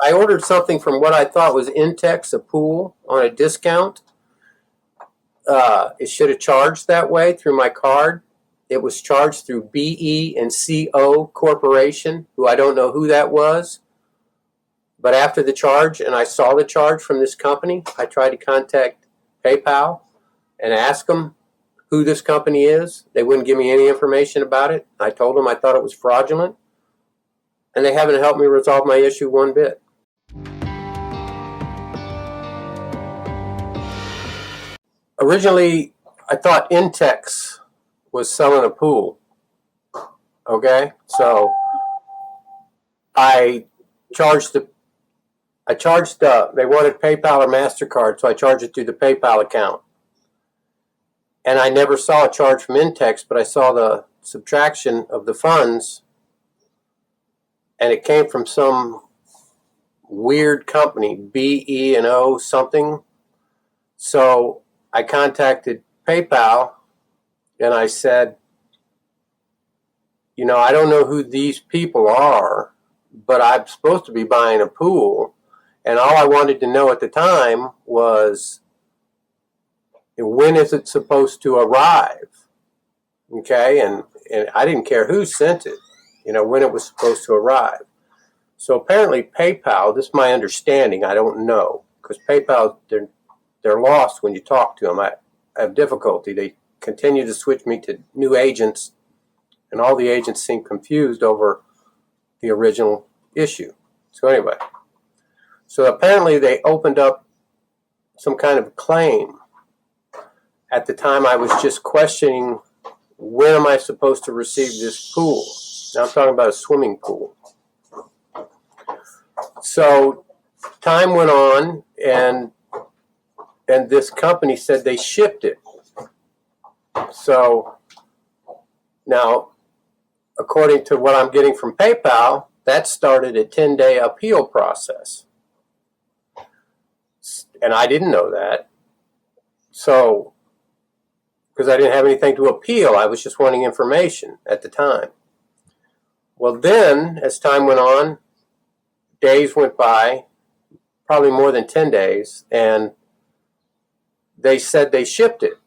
I ordered something from what I thought was Intex, a pool, on a discount. It should have charged that way through my card. It was charged through BE&CO Corporation, who I don't know who that was. But after the charge, and I saw the charge from this company, I tried to contact PayPal and ask them who this company is. They wouldn't give me any information about it. I told them I thought it was fraudulent, and they haven't helped me resolve my issue one bit. Originally, I thought Intex was selling a pool. Okay, so they wanted PayPal or MasterCard, so I charged it through the PayPal account. And I never saw a charge from Intex, but I saw the subtraction of the funds, and it came from some weird company, BE&O something. So I contacted PayPal, and I said, I don't know who these people are, but I'm supposed to be buying a pool, and all I wanted to know at the time was, when is it supposed to arrive? Okay, and I didn't care who sent it, when it was supposed to arrive. So apparently PayPal, this is my understanding, I don't know, because PayPal, they're lost when you talk to them. I have difficulty. They continue to switch me to new agents, and all the agents seem confused over the original issue. So anyway, so apparently they opened up some kind of claim. At the time, I was just questioning, when am I supposed to receive this pool? Now I'm talking about a swimming pool. So time went on, and this company said they shipped it. So now, according to what I'm getting from PayPal, that started a 10-day appeal process. And I didn't know that. So, because I didn't have anything to appeal, I was just wanting information at the time. Well, then, as time went on, days went by, probably more than 10 days, and they said they shipped it,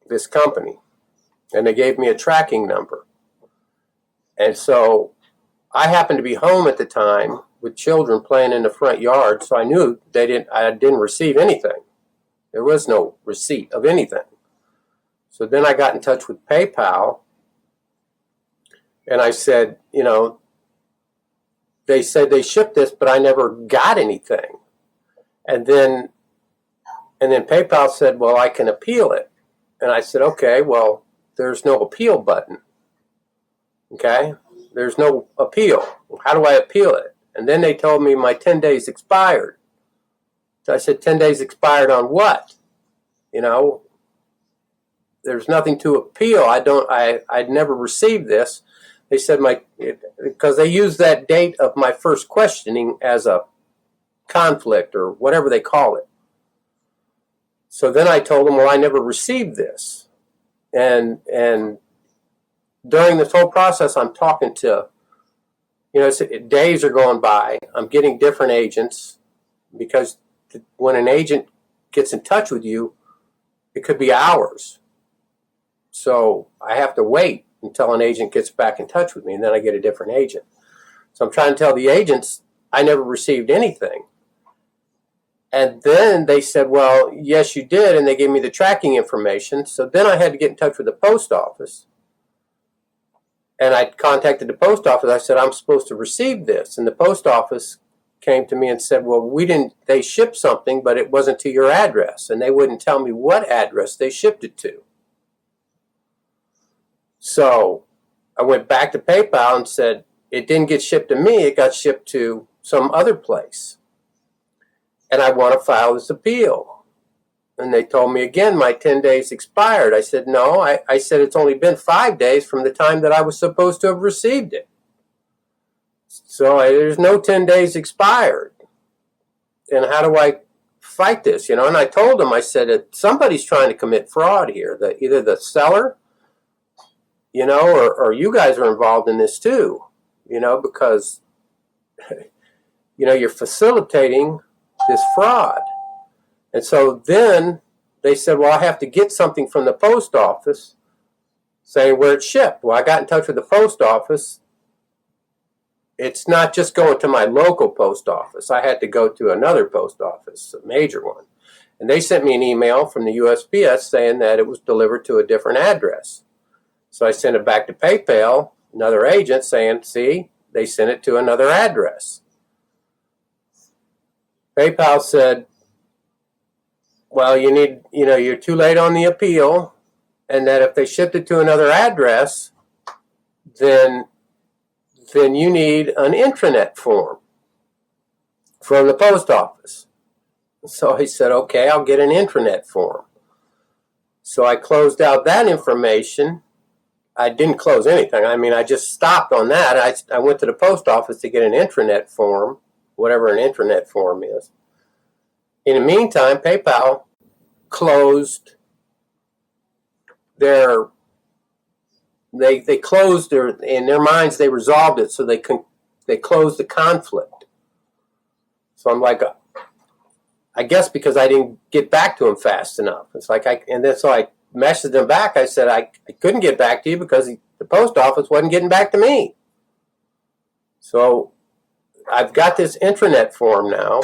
this company, and they gave me a tracking number. And so I happened to be home at the time with children playing in the front yard, so I knew I didn't receive anything. There was no receipt of anything. So then I got in touch with PayPal, and I said, they said they shipped this, but I never got anything. And then PayPal said, well, I can appeal it. And I said, okay, well, there's no appeal button. Okay? There's no appeal. How do I appeal it? And then they told me my 10 days expired. So I said, 10 days expired on what? There's nothing to appeal. I'd never received this. They said because they used that date of my first questioning as a conflict or whatever they call it. So then I told them, well, I never received this. And during this whole process, I'm talking to, days are going by. I'm getting different agents, because when an agent gets in touch with you, it could be hours. So I have to wait until an agent gets back in touch with me, and then I get a different agent. So I'm trying to tell the agents I never received anything. And then they said, well, yes, you did, and they gave me the tracking information. So then I had to get in touch with the post office. And I contacted the post office. I said, I'm supposed to receive this. And the post office came to me and said, well, they shipped something, but it wasn't to your address. And they wouldn't tell me what address they shipped it to. So I went back to PayPal and said, it didn't get shipped to me. It got shipped to some other place. And I want to file this appeal. And they told me again, my 10 days expired. I said, no, I said it's only been 5 days from the time that I was supposed to have received it. So there's no 10 days expired. And how do I fight this? And I told them, I said, somebody's trying to commit fraud here. Either the seller, or you guys are involved in this too, because you're facilitating this fraud. And so then they said, well, I have to get something from the post office saying where it's shipped. Well, I got in touch with the post office. It's not just going to my local post office. I had to go to another post office, a major one. And they sent me an email from the USPS saying that it was delivered to a different address. So I sent it back to PayPal, another agent, saying, see, they sent it to another address. PayPal said, well, you're too late on the appeal, and that if they shipped it to another address, then you need an intranet form from the post office. So he said, okay, I'll get an intranet form. So I closed out that information. I didn't close anything. I just stopped on that. I went to the post office to get an intranet form, whatever an intranet form is. In the meantime, PayPal closed they closed in their minds, they resolved it, so they closed the conflict. So I'm like, I guess because I didn't get back to them fast enough. It's like so I messaged them back. I said I couldn't get back to you because the post office wasn't getting back to me. So I've got this intranet form now.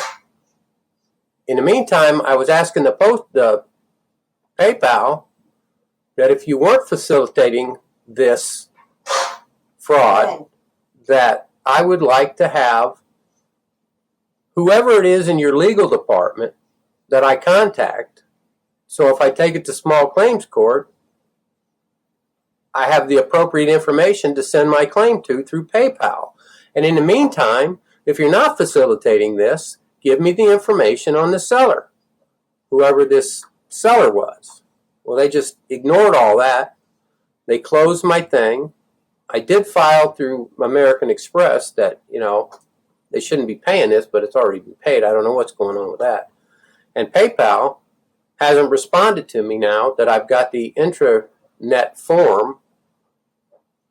In the meantime, I was asking the PayPal that if you weren't facilitating this fraud, that I would like to have whoever it is in your legal department that I contact. So if I take it to small claims court, I have the appropriate information to send my claim to through PayPal. And in the meantime, if you're not facilitating this, give me the information on the seller, whoever this seller was. Well, they just ignored all that. They closed my thing. I did file through American Express that, they shouldn't be paying this, but it's already been paid. I don't know what's going on with that. And PayPal hasn't responded to me now that I've got the intranet form,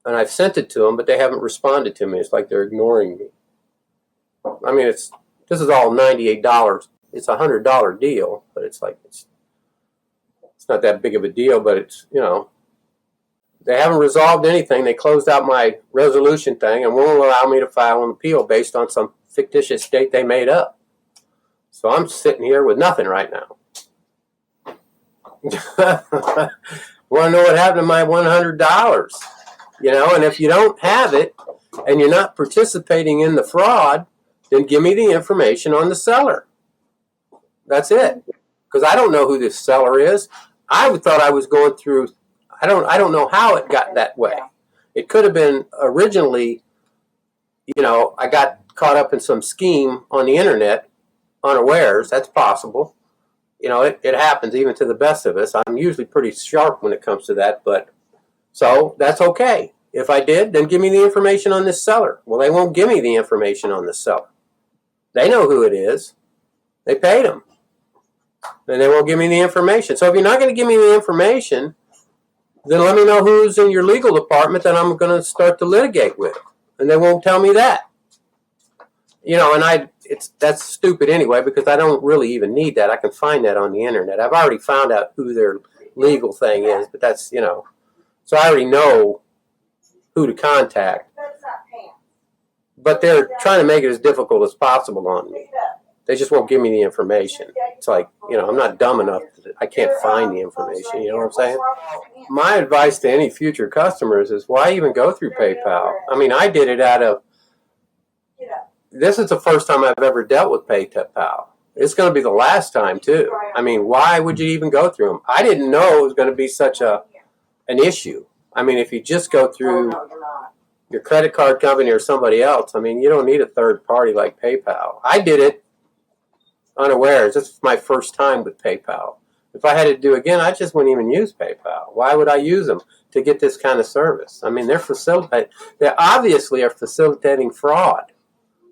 and I've sent it to them, but they haven't responded to me. It's like they're ignoring me. This is all $98. It's a $100 deal, but it's like it's not that big of a deal, but it's, they haven't resolved anything. They closed out my resolution thing and won't allow me to file an appeal based on some fictitious date they made up. So I'm sitting here with nothing right now. Want to know what happened to my $100? And if you don't have it and you're not participating in the fraud, then give me the information on the seller. That's it. Because I don't know who this seller is. I thought I was going through, I don't know how it got that way. It could have been originally, I got caught up in some scheme on the internet, unawares. That's possible. It happens even to the best of us. I'm usually pretty sharp when it comes to that, but so that's okay. If I did, then give me the information on this seller. Well, they won't give me the information on this seller. They know who it is. They paid them. And they won't give me the information. So if you're not going to give me the information, then let me know who's in your legal department that I'm going to start to litigate with. And they won't tell me that. And that's stupid anyway, because I don't really even need that. I can find that on the internet. I've already found out who their legal thing is, but that's, so I already know who to contact. But they're trying to make it as difficult as possible on me. They just won't give me the information. It's like, I'm not dumb enough that I can't find the information. You know what I'm saying? My advice to any future customers is why even go through PayPal? I did it this is the first time I've ever dealt with PayPal. It's going to be the last time too. Why would you even go through them? I didn't know it was going to be such an issue. If you just go through your credit card company or somebody else, you don't need a third party like PayPal. I did it unawares. This is my first time with PayPal. If I had to do it again, I just wouldn't even use PayPal. Why would I use them to get this kind of service? They obviously are facilitating fraud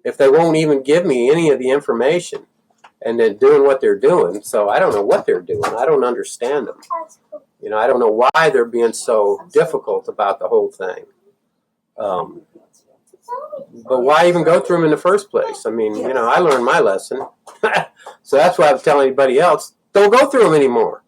if they won't even give me any of the information and then doing what they're doing. So I don't know what they're doing. I don't understand them. I don't know why they're being so difficult about the whole thing. But why even go through them in the first place? I mean, I learned my lesson. So that's why I'm telling anybody else, don't go through them anymore.